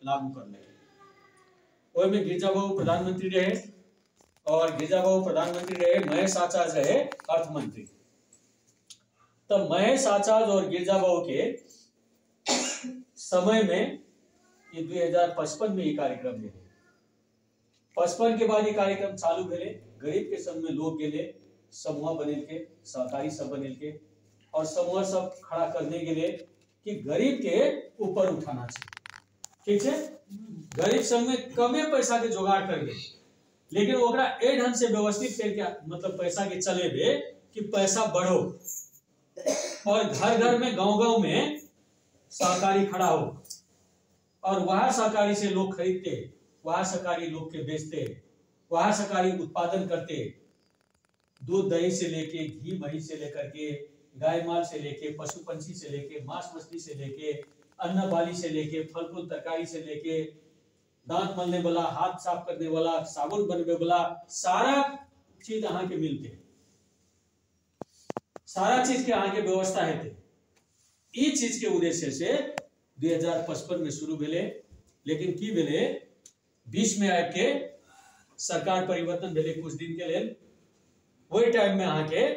लागू कर लगे। ओहि में गिरजा बाबू प्रधानमंत्री रहे और गिरजा बाबू प्रधानमंत्री रहे, महेश आचार्य रहे अर्थमंत्री। तब महेश आचार्य और गिरजा बाबू के समय में ये 2055 में ये कार्यक्रम भेले। 55 के बाद ये कार्यक्रम चालू भेले। गरीब के संग में लोग गेले, समूह बनेल के, सहकारी सब बनेल के, और समूह सब खड़ा करने के लिए कि गरीब के ऊपर उठाना चाहिए। ठीक है, गरीब संग में कमे पैसा के जुगाड़ कर ले, लेकिन ओकरा ए ढंग से व्यवस्थित करके मतलब पैसा के चले बे कि पैसा बढ़ो, और घर घर में गांव-गांव में सहकारी खड़ा हो, और वह सहकारी से लोग खरीदते, वह सहकारी लोग के बेचते, वह सहकारी उत्पादन करते, दूध दही से लेके, घी मही से लेकर के, गाय माल से लेके, पशु पंछी से लेके, मांस मछली से लेके, अन्न बाली से लेके, फल फूल तरकारी से लेके, दांत मलने वाला, हाथ साफ करने वाला, साबुन बनने वाला, सारा चीज अहाँ के मिलते, सारा चीज के अहाँ के व्यवस्था है। ई चीज के उद्देश्य से 2055 में शुरू भेले, लेकिन की भेले, बीच में आके सरकार परिवर्तन भेले कुछ दिन के लिए। वही टाइम में अहाँ के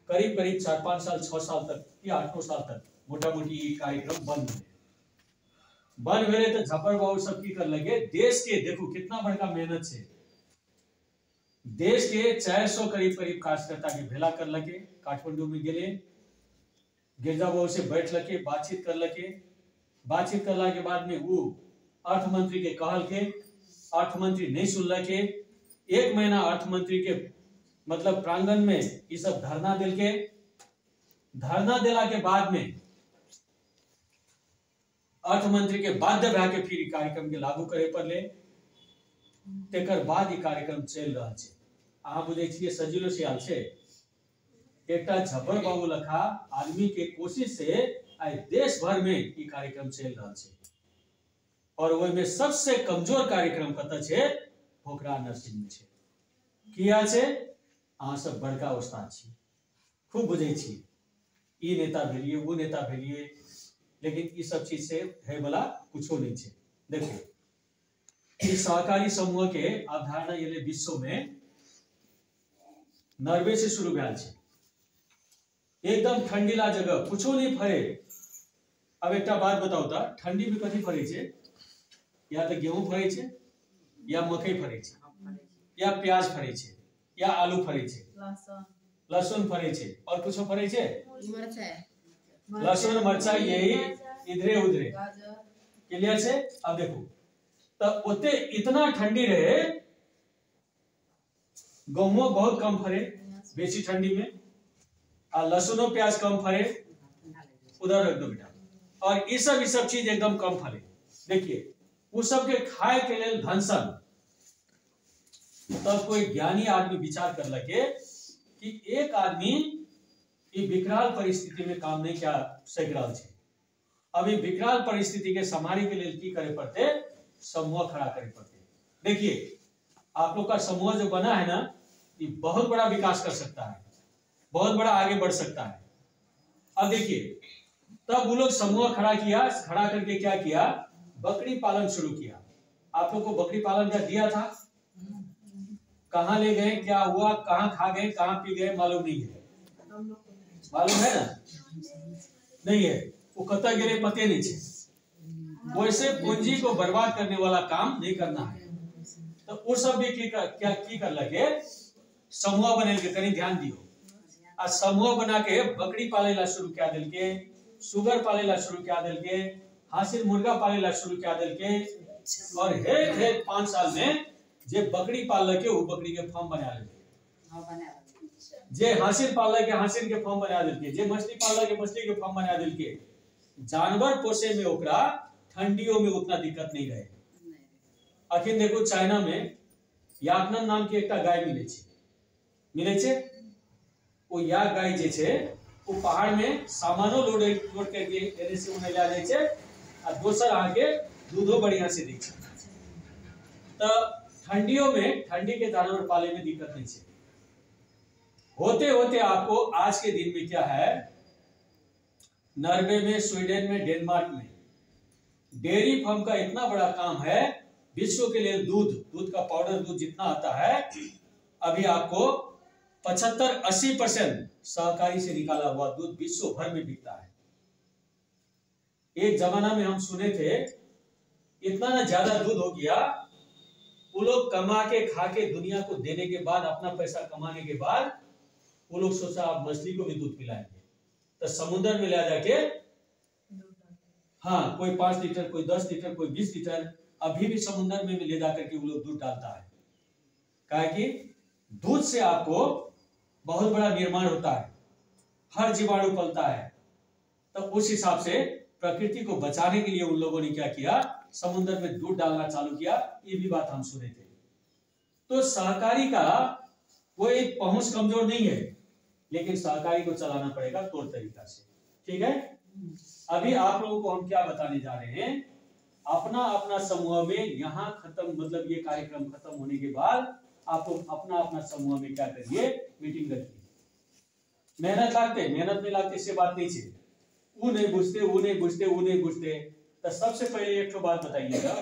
करीब करीब 4-5 साल 6 साल तक या 8 साल तक मोटा मोटी ये कार्यक्रम बंद भेले। तो झप्पर बाबू सब की कर लगे, देश के देखो कितना बड़का मेहनत है, देश के 400 करीब करीब कार्यकर्ता के भेला कर लगे, काठमांडू में गेले, गिरजा बाबू से बैठ लगे, बातचीत कर लगे। बातचीत करला के बाद में वो अर्थमंत्री के कहल के, अर्थमंत्री नहीं सुन लगे। 1 महीना अर्थमंत्री के मतलब प्रांगण में ये सब धरना दिल के, धरना दिला के बाद में अर्थमंत्री के बाध्य भा के फिर कार्यक्रम के लागू करे पड़ले। तेकर बाद ये कार्यक्रम चल रहा है। अहाँ बुझे छिए सजिलो से आल छे, एकटा झब्बर बाबू लखा आदमी के कोशिश से आज देश भर में ये कार्यक्रम चल रहा है, और वो में सबसे कमजोर कार्यक्रम कत छे, पोखरा नर्सिंग में छे। किया छे, अहाँ सब बड़का उस्ताद छी, खूब बुझे छी, ई नेता भेलिए, वो नेता भेलिए, लेकिन ये सब चीज से है वाला कुछो नहीं छे। देखो इस सहकारी समूह के अवधारणा ये विश्व में नॉर्वे से शुरू भेल छे। एकदम ठंडीला जगह कुछो नहीं फरे। अब एक बात बताओ तो, ठंडी में कथी फरे छे? या तो गेहूं फरे छे, या मकई फरे छे, या प्याज फरे छे, या आलू फरे छे, लहसुन फरे छे, और कुछो फरे छे? लहसुन मरचा यही इधरे उधरे। क्लियर छे? अब देखो तब ओते इतना ठंडी रहे, गेहूं बहुत कम फरे बेसी ठंडी में, और लहसुनो प्याज कम फरे, उधर रख दो बेटा, और ये सब चीज एकदम कम फरे। देखिए वो सब के खाए के लिए धनसन, तब कोई ज्ञानी आदमी विचार कर लगे कि एक आदमी ये विकराल परिस्थिति में काम नहीं क्या सह रहा है। अभी विकराल परिस्थिति के संभाले के लिए की करे पड़ते, समूह खड़ा करे पड़ते। देखिए आप लोग का समूह जो बना है ना, ये बहुत बड़ा विकास कर सकता है, बहुत बड़ा आगे बढ़ सकता है। अब देखिए तब वो लोग समूह खड़ा किया, खड़ा करके क्या किया, बकरी पालन शुरू किया। आप लोग को बकरी पालन का दिया था, कहां ले गए, क्या हुआ, कहां खा गए, कहां पी गए, मालूम नहीं है। मालूम है ना? नहीं है, वो कतई गए पते नहीं छे। वैसे पूंजी को बर्बाद करने वाला काम नहीं करना है। तो वो सब भी की कर लगे, समूह बने के, कहीं ध्यान दियो। आ समूह बना के बकरी पाले ला शुरू क्या दिल के, सुगर पाले ला शुरू क्या दिल के, हासिल मुर्गा पाले ला शुरू क्या दिल के, और हे 5 साल में जे बकरी पाल के वो बकरी के फार्म बना ले, जे हासिल पाल के हासिल के फार्म बना दिल के, जे मछली पाल के मछली के फार्म बना दिल के। जानवर पोसे में ओकरा ठंडियों में उतना दिक्कत नहीं रहे। अखिन देखो चाइना में याकनन नाम के एक गाय मिले छे। वो याक गाय जे छे, वो पहाड़ में सामानो लोड करके एने से उन्हें ला जाए छे, और दोसर आके दूधो बढ़िया से दी छे। तो ठंडियों में ठंडी के जानवर पाले में दिक्कत नहीं है। होते होते आपको आज के दिन में क्या है, नॉर्वे में, स्वीडन में, डेनमार्क में डेयरी फार्म का इतना बड़ा काम है, विश्व के लिए दूध का पाउडर दूध जितना आता है, अभी आपको 75-80% सहकारी से निकाला हुआ दूध विश्व भर में बिकता है। एक जमाना में हम सुने थे इतना ना ज्यादा दूध हो गया, वो लोग कमा के खा के दुनिया को देने के बाद, अपना पैसा कमाने के बाद वो लोग सोचा आप मछली को भी दूध पिलाएंगे, तो समुद्र में ले जाके, हाँ, कोई 5 लीटर, कोई 10 लीटर, कोई 20 लीटर, अभी भी समुद्र में ले जाकर के वो लोग दूध डालता है। कहा कि दूध से आपको बहुत बड़ा निर्माण होता है, हर जीवाणु पलता है। तो उस हिसाब से प्रकृति को बचाने के लिए उन लोगों ने क्या किया, समुद्र में दूध डालना चालू किया। ये भी बात हम सुने थे। तो सहकारी का वो एक पहुंच कमजोर नहीं है, लेकिन सहकारी को चलाना पड़ेगा तौर तरीका से। ठीक है, अभी आप लोगों को हम क्या बताने जा रहे हैं, अपना अपना समूह में यहाँ खत्म, मतलब ये कार्यक्रम खत्म होने के बाद आप अपना अपना समूह में क्या करिए, मीटिंग रखिए। मेहनत नहीं लागते से बात नहीं चाहिए, वो नहीं बुझते। तो सबसे पहले एक तो बात बताइएगा,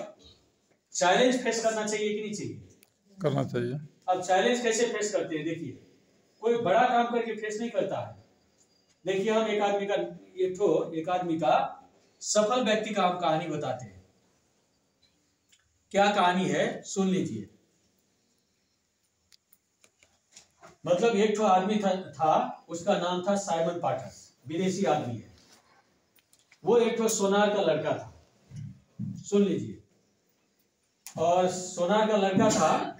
चैलेंज फेस करना चाहिए कि नहीं चाहिए? करना चाहिए। अब चैलेंज कैसे फेस करते हैं? देखिए, कोई बड़ा काम करके फेस नहीं करता है। देखिए, हम एक आदमी का सफल व्यक्ति का हम कहानी बताते हैं। क्या कहानी है सुन लीजिए। मतलब एक तो आदमी था, उसका नाम था साइमन पाठक, विदेशी आदमी है। वो एक तो सोनार का लड़का था, सुन लीजिए। और सोनार का लड़का था,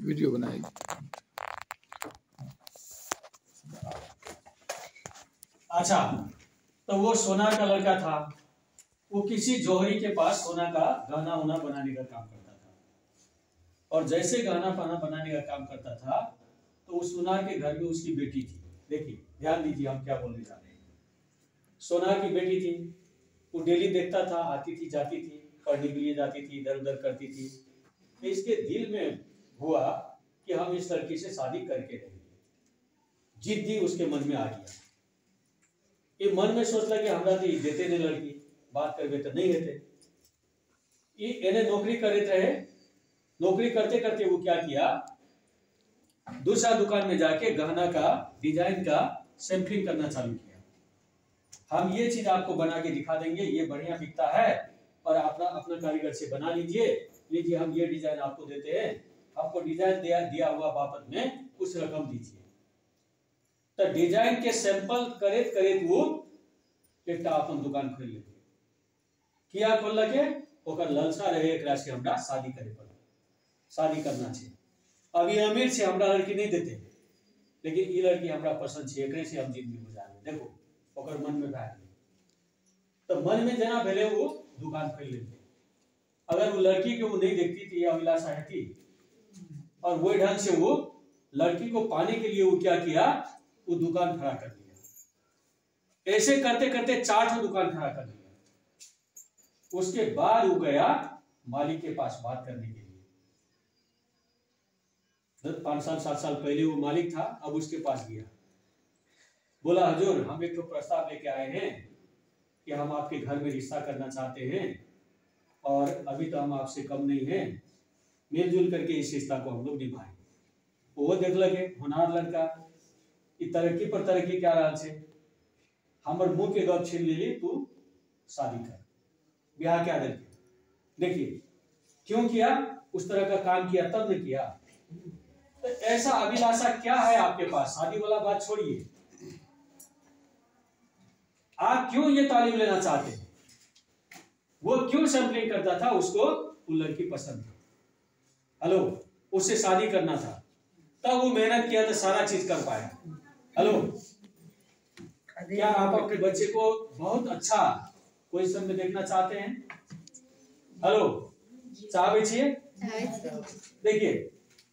वीडियो बनाएगी। अच्छा, तो वो सोनार का लड़का था। वो किसी जौहरी के पास सोना का गहना उना बनाने का काम करता था। और जैसे गहना पाना बनाने का काम करता था, तो उस सोनार के घर में उसकी बेटी थी। देखिए, ध्यान दीजिए हम क्या बोलने जा रहे हैं। सोनार की बेटी थी, वो डेली देखता था, आती थी जाती थी, पढ़ने के लिए जाती थी, इधर उधर करती थी। तो इसके दिल में हुआ कि हम इस लड़की से शादी करके रहेंगे। जिद्दी उसके मन में आ गया। ये मन में सोच लगे हमरा तो देते नहीं लड़की, बात करवे तो नहीं देते। ये नौकरी करते रहे। नौकरी करते करते वो क्या किया, दूसरा दुकान में जाके गहना का डिजाइन का सैंपलिंग करना चालू किया। हम ये चीज आपको बना के दिखा देंगे, ये बढ़िया बिकता है, और अपना कारीगर से बना लीजिए, हम ये डिजाइन आपको देते हैं, आपको डिजाइन दिया हुआ बाबत में कुछ रकम दीजिए। तो डिजाइन के सैंपल करेत वो एक अपन दुकान खोल लेते। किया खोल लगे, ओकर लालसा रहे एकरा से हमरा शादी करे पड़े, शादी करना चाहिए। अब ये अमीर से हमरा लड़की नहीं देते, लेकिन ये लड़की हमरा पसंद है, एकरे से हम जिंदगी गुजारे। देखो, ओकर मन में बैठ गई। तो मन में जना भेले वो दुकान खोल लेते। अगर वो लड़की को वो नहीं देखती थी या अभिलाषा रहती, और वो ढंग से वो लड़की को पाने के लिए वो क्या किया, वो दुकान खड़ा कर दिया। ऐसे करते करते 4 दुकान खड़ा कर दिया। उसके बाद वो गया मालिक के पास बात करने के लिए। 5 साल 7 साल पहले वो मालिक था, अब उसके पास गया। बोला, हुजूर, हम एक तो प्रस्ताव लेके आए हैं कि हम आपके घर में रिश्ता करना चाहते हैं, और अभी तो हम आपसे कम नहीं हैं, मिलजुल करके इस रिश्ता को हम लोग निभाएं। वो देख लगे होनार लड़का, तरक्की पर तरक्की क्या रहा से, हमर मुंह के गप छीन ली, तू शादी कर, ब्याह क्या देखे। देखिए क्यों किया, उस तरह का काम किया तब ने किया। तो ऐसा अभिलाषा क्या है आपके पास, शादी वाला बात छोड़िए, आप क्यों ये तालीम लेना चाहते हैं? वो क्यों सैंपलिंग करता था, उसको वो लड़की पसंद थी, हेलो, उससे शादी करना था, तब वो मेहनत किया तो सारा चीज कर पाया। हेलो, क्या आप अपने बच्चे को बहुत अच्छा पोजीशन में देखना चाहते हैं? हेलो, चाह बेचिए। देखिए,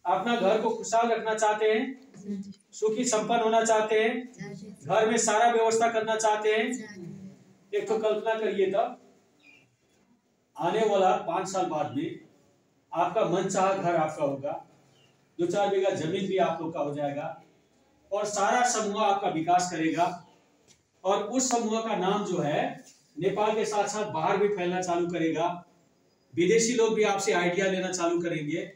अपना घर को खुशहाल रखना चाहते हैं, सुखी संपन्न होना चाहते हैं, घर में सारा व्यवस्था करना चाहते हैं। एक तो कल्पना करिए, तब आने वाला 5 साल बाद में आपका मनचाहा घर आपका होगा, 2-4 बीघा जमीन भी आप लोग का हो जाएगा, और सारा समूह आपका विकास करेगा। और उस समूह का नाम जो है नेपाल के साथ साथ बाहर भी फैलना चालू करेगा। विदेशी लोग भी आपसे आइडिया लेना चालू करेंगे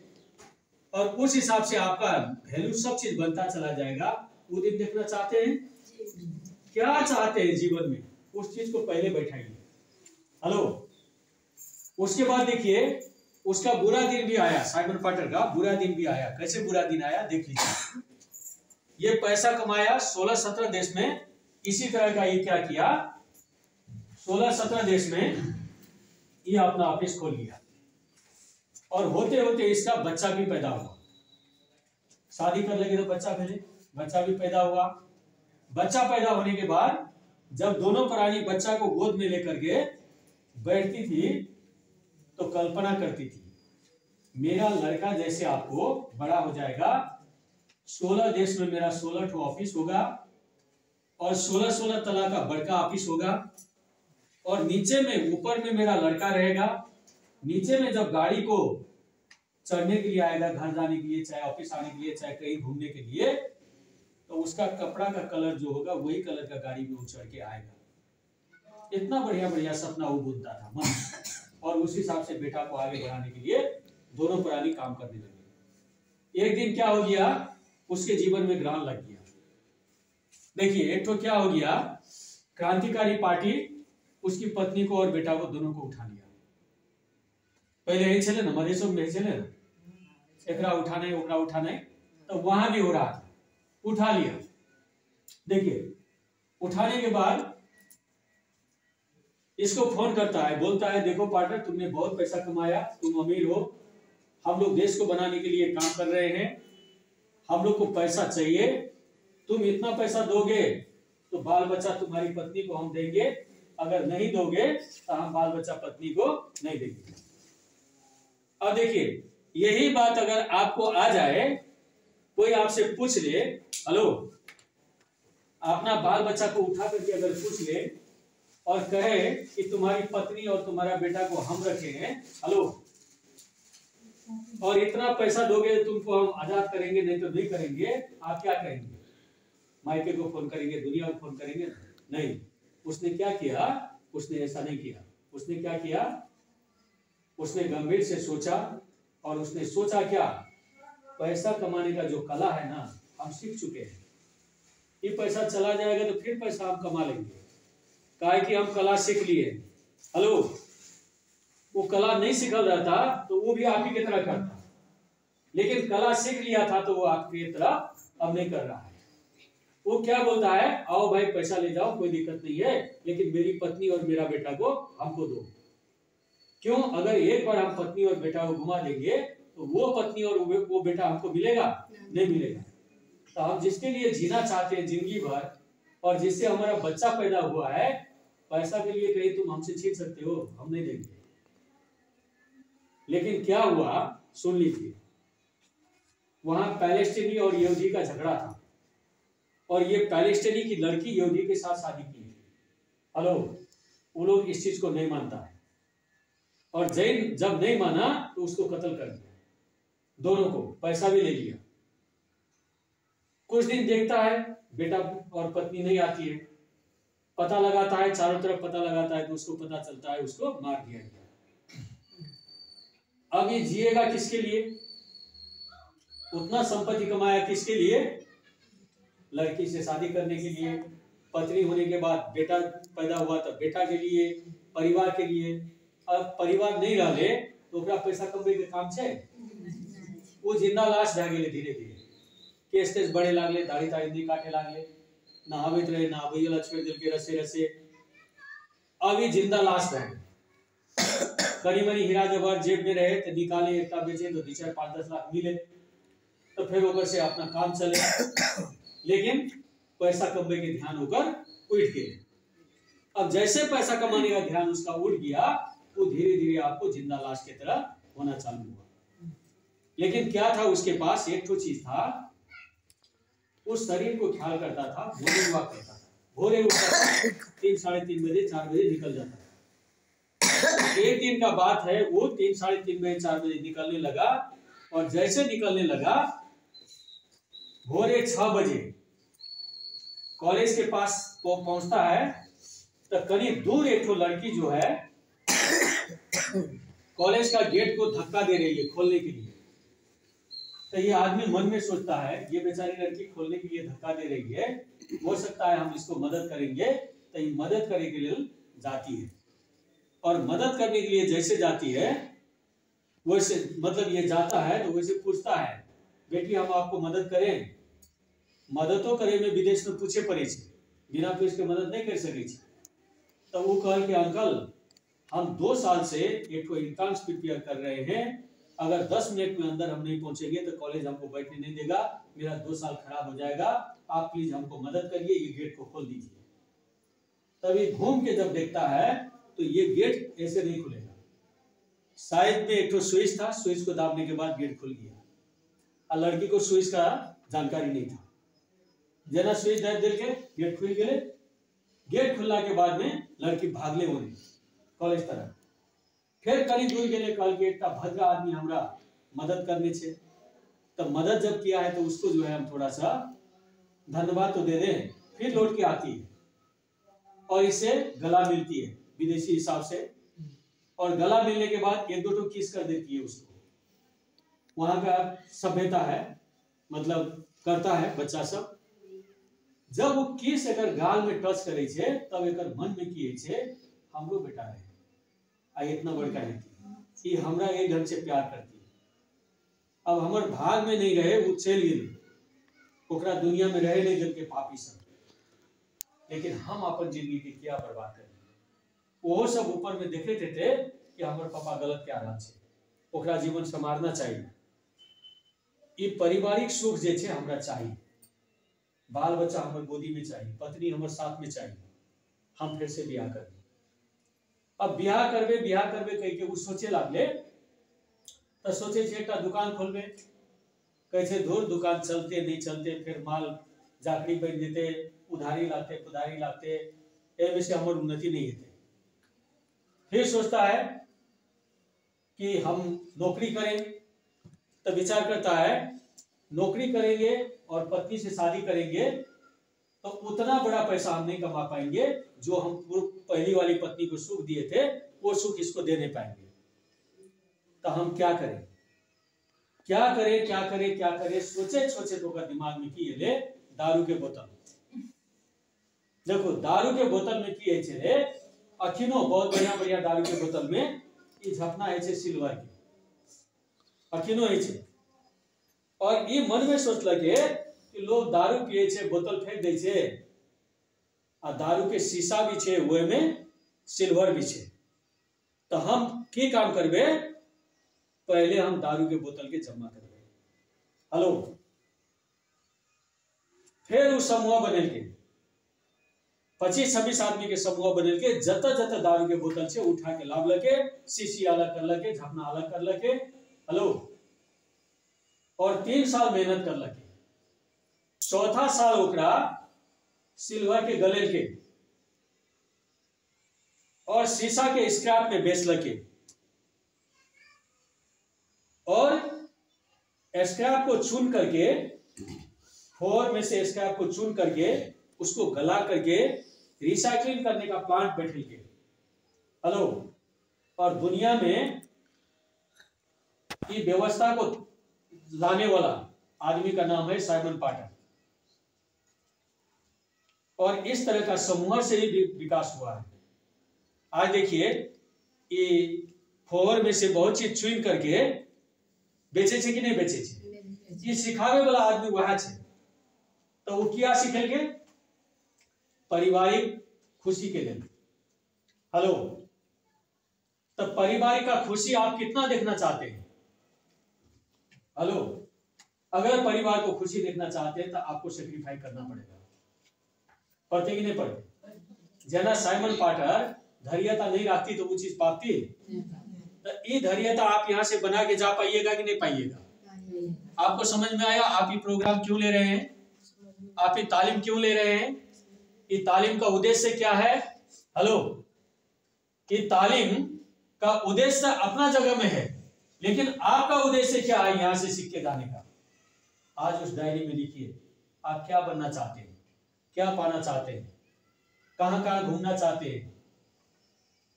और उस हिसाब से आपका वैल्यू सब चीज बनता चला जाएगा। वो दिन देखना चाहते हैं? क्या चाहते हैं जीवन में, उस चीज को पहले बैठाइए। हेलो, उसके बाद देखिए उसका बुरा दिन भी आया, साइमन पार्टर का बुरा दिन भी आया। कैसे बुरा दिन आया देख लीजिए। ये पैसा कमाया 16-17 देश में, इसी तरह का ये क्या किया, 16-17 देश में ये अपना ऑफिस खोल लिया और होते होते इसका बच्चा भी पैदा हुआ। शादी कर लगे तो बच्चा भी पैदा हुआ। बच्चा पैदा होने के बाद जब दोनों प्राणी बच्चा को गोद में लेकर के बैठती थी तो कल्पना करती थी मेरा लड़का जैसे आपको बड़ा हो जाएगा, 16 देश में मेरा 16 ठो ऑफिस होगा और 16 तला का बड़का ऑफिस होगा और नीचे में ऊपर में मेरा लड़का रहेगा। नीचे में जब गाड़ी को चढ़ने के लिए आएगा, घर जाने के लिए, चाहे ऑफिस आने के लिए, चाहे कहीं घूमने के लिए, तो उसका कपड़ा का कलर जो होगा वही कलर का गाड़ी में चढ़ के आएगा। इतना बढ़िया बढ़िया सपना वो बुनता था मन, और उस हिसाब से बेटा को आगे बढ़ाने के लिए दोनों प्राणी काम करने लगे। एक दिन क्या हो गया, उसके जीवन में ग्रहण लग गया। देखिए एक तो क्या हो गया, क्रांतिकारी पार्टी उसकी पत्नी को और बेटा को दोनों को उठा लिया। पहले यही चले ना, मधेशों में चले ना, एकरा उठाना है ओकरा उठाना है, तो वहां भी हो रहा था, उठा लिया। देखिए उठाने के बाद इसको फोन करता है, बोलता है देखो पार्टनर तुमने बहुत पैसा कमाया, तुम अमीर हो, हम लोग देश को बनाने के लिए काम कर रहे हैं, हम लोग को पैसा चाहिए, तुम इतना पैसा दोगे तो बाल बच्चा तुम्हारी पत्नी को हम देंगे, अगर नहीं दोगे तो हम बाल बच्चा पत्नी को नहीं देंगे। अब देखिए यही बात अगर आपको आ जाए, कोई आपसे पूछ ले, हेलो, अपना बाल बच्चा को उठा करके अगर पूछ ले और कहे कि तुम्हारी पत्नी और तुम्हारा बेटा को हम रखे हैं, हेलो, और इतना पैसा दोगे तुमको हम आजाद करेंगे, नहीं तो नहीं करेंगे, आप क्या करेंगे? मायके को फोन करेंगे, दुनिया को फोन करेंगे? नहीं। उसने क्या किया, उसने ऐसा नहीं किया। उसने क्या किया, उसने गंभीर से सोचा और उसने सोचा क्या, पैसा कमाने का जो कला है ना, हम सीख चुके हैं। ये पैसा चला जाएगा तो फिर पैसा हम कमा लेंगे, काहे कि हम कला सीख लिए। हेलो, वो कला नहीं सीखल रहता तो वो भी आप ही की तरह करता, लेकिन कला सीख लिया था तो वो आपकी तरह अब नहीं कर रहा है। वो क्या बोलता है, आओ भाई पैसा ले जाओ, कोई दिक्कत नहीं है, लेकिन मेरी पत्नी और मेरा बेटा को हमको दो। क्यों? अगर एक बार हम पत्नी और बेटा को घुमा देंगे तो वो पत्नी और वो बेटा हमको मिलेगा? नहीं मिलेगा। तो हम जिसके लिए जीना चाहते हैं जिंदगी भर और जिससे हमारा बच्चा पैदा हुआ है, पैसा के लिए कहीं तुम हमसे छीन सकते हो? हम नहीं देंगे। लेकिन क्या हुआ सुन लीजिए, वहां पैलेस्टीनी और यहूदी का झगड़ा था और ये पैलेस्टीनी की लड़की यहूदी के साथ शादी की है। हेलो, वो लोग इस चीज को नहीं मानता है और जैन जब नहीं माना तो उसको कत्ल कर दिया, दोनों को, पैसा भी ले लिया। कुछ दिन देखता है बेटा और पत्नी नहीं आती है, पता लगाता है, चारों तरफ पता लगाता है तो उसको पता चलता है उसको मार दिया गया। अब ये जिएगा किसके लिए? उतना संपत्ति कमाया किसके लिए? लड़की से शादी करने के लिए, पत्नी होने के बाद बेटा पैदा हुआ तो बेटा के लिए, परिवार के लिए। अब परिवार नहीं रहे तो ओकरा पैसा कमाने के काम छे? वो जिंदा लाश भए गेले। धीरे धीरे केस तेस बढ़े लागले, दाढ़ी ताढ़ी नहीं काटे लागले, नहावित रहे, नहावैया ला छोड़ दिल के रसे रसे। अभी जिंदा लाश भए। करी मनी हीरा जवाहर जेब में रहे तो निकाले, एकटा बेचे तो 2-4-5-10 लाख मिले तो फिर ऊपर से अपना काम चले, लेकिन पैसा कमाने के ध्यान होकर उठ गए। अब जैसे पैसा कमाने का ध्यान उसका उठ गया वो धीरे धीरे आपको जिंदा लाश की तरह होना चालू हुआ। लेकिन क्या था उसके पास? एक तो चीज था, उस शरीर को ख्याल करता था, भोरे हुआ करता था, भोरे उठता था, 3-3:30 बजे 4 बजे निकल जाता था। एक दिन का बात है, वो 3-3:30 बजे 4 बजे निकलने लगा और जैसे निकलने लगा भोरे 6 बजे कॉलेज के पास पहुंचता है तो करीब दूर एक तो लड़की जो है कॉलेज का गेट को धक्का दे रही है खोलने के लिए। तो ये आदमी मन में सोचता है ये बेचारी लड़की खोलने के लिए धक्का दे रही है, हो सकता है हम इसको मदद करेंगे। तो ये मदद करने के लिए जाती है और मदद करने के लिए जैसे जाती है वैसे मतलब ये जाता है तो वैसे पूछता है बेटी हम आपको मदद करें। मदद तो करे में विदेश में पूछे पड़े बिना पूछ के मदद नहीं कर सके। तो वो कह कि अंकल हम 2 साल से एक एंट्रेंस प्रिपेयर कर रहे हैं, अगर 10 मिनट में अंदर हम नहीं पहुंचेंगे तो कॉलेज हमको बैठने नहीं देगा, मेरा 2 साल खराब हो जाएगा, आप प्लीज हमको मदद करिए, ये गेट को खोल दीजिए। तभी घूम के जब देखता है तो ये गेट ऐसे नहीं खुलेगा। शायद में एक तो स्विच था, स्विच को दाबने के बाद गेट खुल गया और लड़की को स्विच का जानकारी नहीं था। जना स्विच दाब दिल के गेट खुल गए। गेट खुलने के बाद में लड़की भागले होने कॉलेज तरफ। फिर करीब दूर गेले कल के भद्र आदमी हमरा मदद करने छे। तो मदद जब किया है तो उसको जो है हम थोड़ा सा धन्यवाद तो दे दें। फिर लौट के आती है और इसे गला मिलती है विदेशी हिसाब से, और गला मिलने के बाद 1-2 तो किस कर देती है उसको। वहां का सभ्यता है, मतलब करता है बच्चा सब। जब वो किस अगर गाल में टच करे छे तब एक मन में किए छे हमरो बेटा है आ इतना बड़का है कि हमरा एक ढंग से प्यार करती है। अब हमर भाग में नहीं रहे, वो चल गई, ओकरा दुनिया में रहे नहीं जल के पापी सब। लेकिन हम अपन जिंदगी की क्या बर्बाद कर वो सब ऊपर में देखे थे कि हमारे पापा गलत क्या रहा छे, ओकरा जीवन संवारना चाहिए। ये पारिवारिक सुख जे छे हमरा चाहिए, बाल बच्चा हमर गोदी में चाहिए, पत्नी हमर साथ में चाहिए, हम फिर से ब्याह करबे। अब ब्याह करबे कह के वो सोचे लागले तो सोचे छे एकटा दुकान खोलबे। कहे छे धुर दुकान चलते नहीं चलते, फिर माल जाकड़ी बन जेते, उधारी लाते एमे से हमर उन्नति नहीं हेते। फिर सोचता है कि हम नौकरी करें, तो विचार करता है नौकरी करेंगे और पत्नी से शादी करेंगे तो उतना बड़ा पैसा हम नहीं कमा पाएंगे जो हम पहली वाली पत्नी को सुख दिए थे वो सुख इसको दे नहीं पाएंगे। तो हम क्या करें सोचे तो का दिमाग में किए ले दारू के बोतल। देखो दारू के बोतल में किए छे अखिनो बहुत बढ़िया दारू के बोतल में ई झपना है छे सिल्वर के अखिनो है छे। और ये मन में सोच लगे कि लोग दारू पिए छे बोतल फेंक दे छे आ दारू के शीशा भी छे वो में सिल्वर भी छे। तो हम की काम करबे, पहले हम दारू के बोतल के जमा करबे। हेलो, फिर उस समूह बनल के 25-26 आदमी के समूह बनल के जत दारू के बोतल से उठा के लाभ लके, शीशी अलग कर लके, झपना अलग कर लके। हेलो, और 3 साल मेहनत कर लके। चौथा साल ओकरा सिल्वर के गले के और शीशा के स्क्रैप में बेच लके, और स्क्रैप को चुन करके फोर में से स्क्रैप को चुन करके उसको गला करके रिसाइकलिंग करने का प्लांट बैठे के। हेलो, और दुनिया में ये व्यवस्था को लाने वाला आदमी का नाम है साइमन पाटर। और इस तरह का समूह से ही विकास हुआ है। आज देखिए ये फोर में से बहुत चीज चुन करके बेचे छे कि नहीं बेचे छे, ये सिखावे वाला आदमी वहां छे। तो वो क्या सीखेंगे, पारिवारिक खुशी के लिए। हेलो, तो पारिवारिक का खुशी आप कितना देखना चाहते हैं? हेलो, अगर परिवार को खुशी देखना चाहते हैं तो आपको सेक्रीफाई करना पड़ेगा। पढ़ते कि नहीं पढ़ते? जना साइमन पाटर धैर्यता नहीं रखती तो वो चीज पाती। तो ये धैर्यता आप यहाँ से बना के जा पाइएगा कि नहीं पाइएगा? आपको समझ में आया आप ये प्रोग्राम क्यों ले रहे हैं, आप ये तालीम क्यों ले रहे हैं? ये तालीम का उद्देश्य क्या है? हेलो, ये तालीम का उद्देश्य अपना जगह में है, लेकिन आपका उद्देश्य क्या है यहां से सीख के जाने का? आज उस डायरी में लिखिए आप क्या बनना चाहते हैं, क्या पाना चाहते हैं, कहाँ कहाँ घूमना चाहते हैं।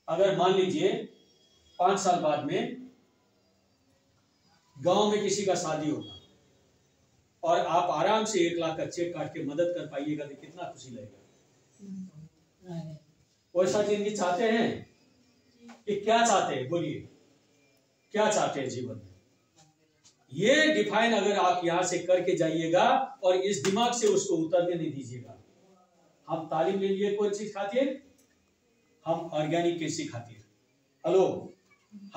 अगर मान लीजिए 5 साल बाद में गांव में किसी का शादी होगा और आप आराम से 1 लाख का चेक काट के मदद कर पाइएगा तो कितना खुशी लगेगा। वैसा जिंदगी चाहते हैं कि क्या चाहते हैं, बोलिए क्या चाहते हैं जीवन में। ये डिफाइन अगर आप यहां से करके जाइएगा और इस दिमाग से उसको उतरने नहीं दीजिएगा। हम तालीम ले लिए कौन चीज खातिर, हम ऑर्गेनिक कृषि खातिर। हेलो,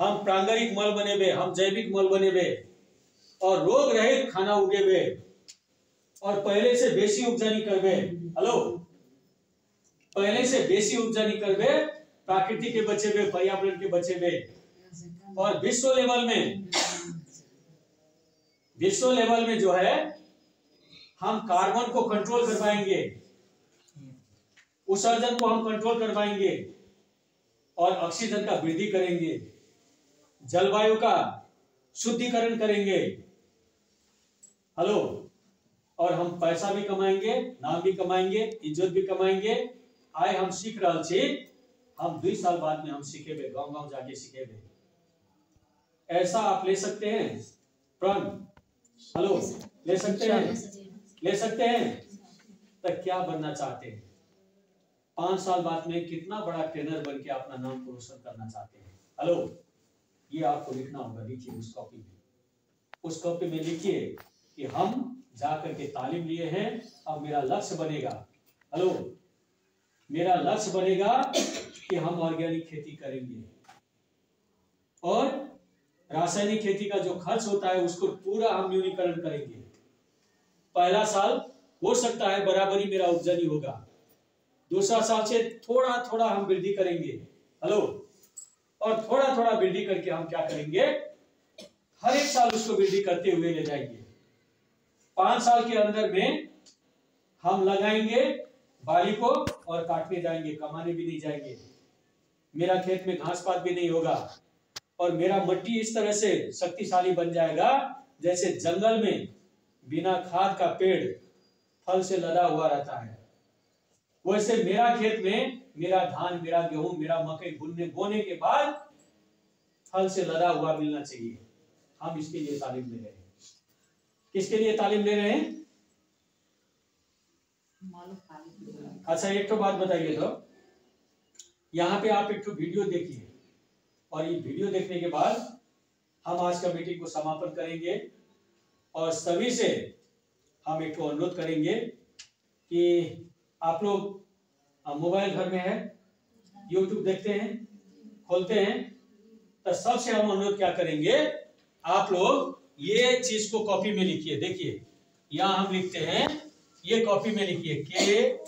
हम प्रांगरिक मल बनेबे, हम जैविक मल बनेबे और रोग रहित खाना उगेबे और पहले से बेसी उपजानी करबे। हेलो, पहले से बेसी उपजानी करबे, प्रकृति के बचेबे, पर्यावरण के बचेबे और विश्व लेवल में जो है हम कार्बन को कंट्रोल कर पाएंगे, उत्सर्जन को हम कंट्रोल कर पाएंगे और ऑक्सीजन का वृद्धि करेंगे, जलवायु का शुद्धिकरण करेंगे। हेलो, और हम पैसा भी कमाएंगे, नाम भी कमाएंगे, इज्जत भी कमाएंगे। आए हम सीख रहा छी, हम 2 साल बाद में हम सीखेबे, गांव गांव जाके सीखेबे। ऐसा आप ले सकते हैं प्रण, हेलो ले सकते हैं। तो क्या बनना चाहते हैं, 5 साल बाद में कितना बड़ा ट्रेनर बन के अपना नाम को रोशन करना चाहते हैं। हेलो, ये आपको लिखना होगा, लिखिए उस कॉपी में, उस कॉपी में लिखिए कि हम जाकर के तालीम लिए हैं, अब मेरा लक्ष्य बनेगा। हेलो, मेरा लक्ष्य बनेगा कि हम ऑर्गेनिक खेती करेंगे और रासायनिक खेती का जो खर्च होता है उसको पूरा हम न्यूनीकरण करेंगे। पहला साल हो सकता है बराबरी मेरा उपजानी होगा, दूसरा साल से थोड़ा थोड़ा हम वृद्धि करेंगे। हेलो, और थोड़ा थोड़ा वृद्धि करके हम क्या करेंगे, हर एक साल उसको वृद्धि करते हुए ले जाएंगे। 5 साल के अंदर में हम लगाएंगे बाली को और काटने जाएंगे, कमाने भी नहीं जाएंगे। मेरा खेत में घास पात भी नहीं होगा और मेरा मिट्टी इस तरह से शक्तिशाली बन जाएगा जैसे जंगल में बिना खाद का पेड़ फल से लदा हुआ रहता है। वैसे मेरा खेत में मेरा धान, मेरा गेहूं, मेरा मकई बोने के बाद फल से लदा हुआ मिलना चाहिए। हम इसके लिए तालीम ले रहे हैं। किसके लिए तालीम ले रहे हैं? अच्छा, एक तो बात बताइए, तो यहाँ पे आप एक तो वीडियो देखिए और ये वीडियो देखने के बाद हम आज का मीटिंग को समापन करेंगे और सभी से हम एक तो अनुरोध करेंगे कि आप लोग मोबाइल घर में है, यूट्यूब देखते हैं, खोलते हैं, तो सबसे हम अनुरोध क्या करेंगे, आप लोग ये चीज को कॉपी में लिखिए। देखिए यहाँ हम लिखते हैं, ये कॉपी में लिखिए KEDAR,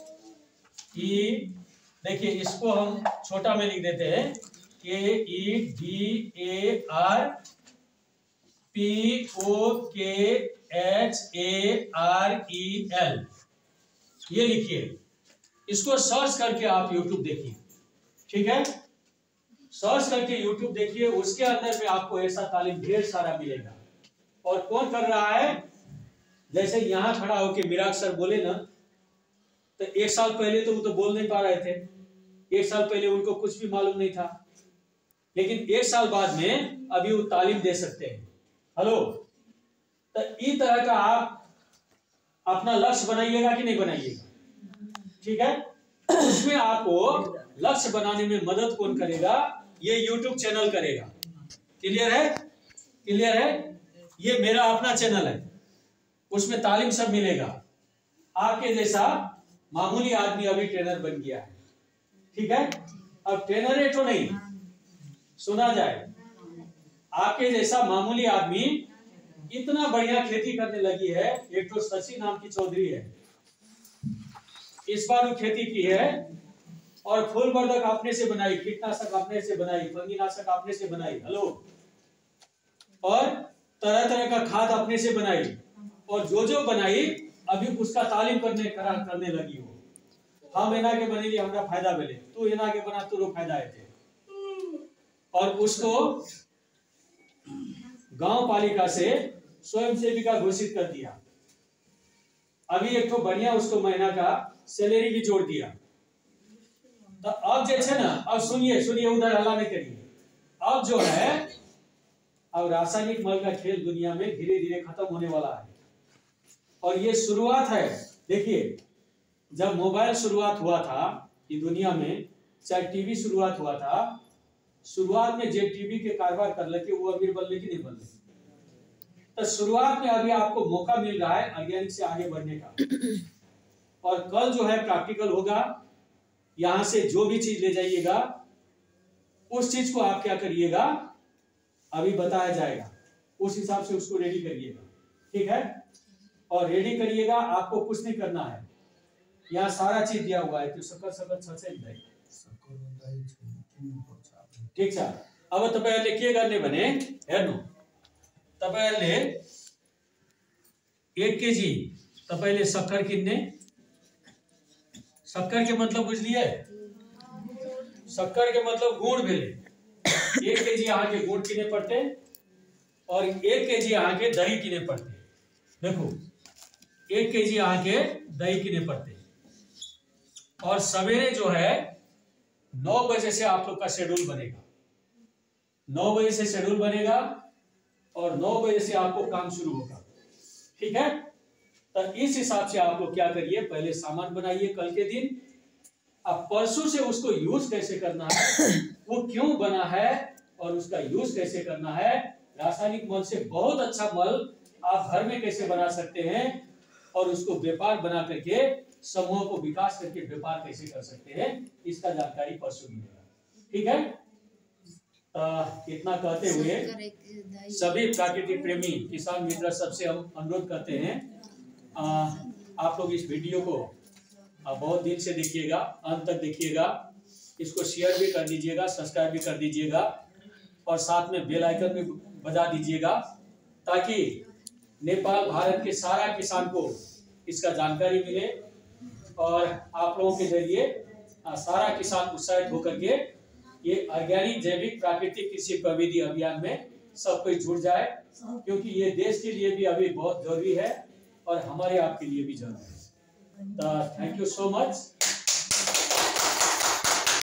देखिए इसको हम छोटा में लिख देते हैं KEDARPOKHAREL, ये लिखिए। इसको सर्च करके आप YouTube देखिए, ठीक है? सर्च करके YouTube देखिए, उसके अंदर में आपको ऐसा तालीम ढेर सारा मिलेगा। और कौन कर रहा है? जैसे यहां खड़ा होके मिराग सर बोले ना, तो 1 साल पहले तो वो तो बोल नहीं पा रहे थे, 1 साल पहले उनको कुछ भी मालूम नहीं था, लेकिन 1 साल बाद में अभी वो तालीम दे सकते हैं। हेलो, तो इस तरह का आप अपना लक्ष्य बनाइएगा कि नहीं बनाइएगा, ठीक है? उसमें आपको लक्ष्य बनाने में मदद कौन करेगा? ये YouTube चैनल करेगा। क्लियर है? क्लियर है? ये मेरा अपना चैनल है, उसमें तालीम सब मिलेगा। आपके जैसा मामूली आदमी अभी ट्रेनर बन गया है, ठीक है? अब ट्रेनर है तो नहीं, सुना जाए, आपके जैसा मामूली आदमी इतना बढ़िया खेती करने लगी है। एक तो शशि नाम की चौधरी है, इस बार वो खेती की है और फूल वर्धक आपने से बनाई, कीटनाशक आपने से बनाई, फंगीनाशक आपने से बनाई। हेलो, और तरह तरह का खाद अपने से बनाई और जो बनाई अभी उसका तालीम करने लगी हो। हम एना के बनेली हमरा फायदा मिले, तू एना के बना तो फायदा है। और उसको गांव पालिका से स्वयं सेविका घोषित कर दिया। अभी एक तो बढ़िया उसको महीना का सैलरी भी जोड़ दिया। तो अब जैसे ना, अब सुनिए सुनिए, उधर हल्ला नहीं करिए। अब जो है, अब रासायनिक मल का खेल दुनिया में धीरे धीरे खत्म होने वाला है। और ये शुरुआत है। देखिए, जब मोबाइल शुरुआत हुआ था ये दुनिया में, चाहे टीवी शुरुआत हुआ था, शुरुआत में जो टीवी के कारोबार कर लेके वो अमीर बन ले कि नहीं बन ले? तो शुरुआत में अभी आपको मौका मिल रहा है ऑर्गेनिक से आगे बढ़ने का। और कल जो है प्रैक्टिकल होगा, यहां से जो भी चीज ले जाइएगा उस चीज को आप क्या करिएगा, अभी बताया जाएगा, उस हिसाब से उसको रेडी करिएगा, ठीक है? और रेडी करिएगा, आपको कुछ नहीं करना है। यहाँ सारा चीज दिया हुआ है, तो सकल सकल छसे ठीक है। अब तब लिखिएगा नहीं बने हेर्नु, तपाईँले 1 केजी तपाईँले शक्कर किन्ने, शक्कर के मतलब बुझलिए, शक्कर के मतलब गुड़ भेले। 1 केजी यहाँ के गुड़ किने पड़ते और 1 केजी यहाँ के दही किने पड़ते। देखो 1 केजी यहाँ के दही किने पड़ते। और सवेरे जो है 9 बजे से आप लोग का शेड्यूल बनेगा, 9 बजे से शेड्यूल बनेगा और 9 बजे से आपको काम शुरू होगा, ठीक है? तो इस हिसाब से आप लोग क्या करिए, पहले सामान बनाइए कल के दिन। अब परसों से उसको यूज कैसे करना है, वो क्यों बना है और उसका यूज कैसे करना है, रासायनिक मल से बहुत अच्छा मल आप घर में कैसे बना सकते हैं और उसको व्यापार बना करके समूह को विकास करके व्यापार कैसे कर सकते हैं, इसका जानकारी परसों मिलेगा, ठीक है? इतना कहते हुए सभी प्राकृतिक प्रेमी किसान मित्र सबसे हम अनुरोध करते हैं, आप लोग इस वीडियो को बहुत दिन से देखिएगा, अंत तक देखिएगा, इसको शेयर भी कर दीजिएगा, सब्सक्राइब भी कर दीजिएगा और साथ में बेल आइकन भी बजा दीजिएगा, ताकि नेपाल भारत के सारा किसान को इसका जानकारी मिले और आप लोगों के जरिए सारा किसान उत्साहित होकर के ये ऑर्गेनिक जैविक प्राकृतिक कृषि प्रविधि अभियान में सब कोई जुड़ जाए, क्योंकि ये देश के लिए भी अभी बहुत जरूरी है और हमारे आपके लिए भी जरूरी है। Thank you so much.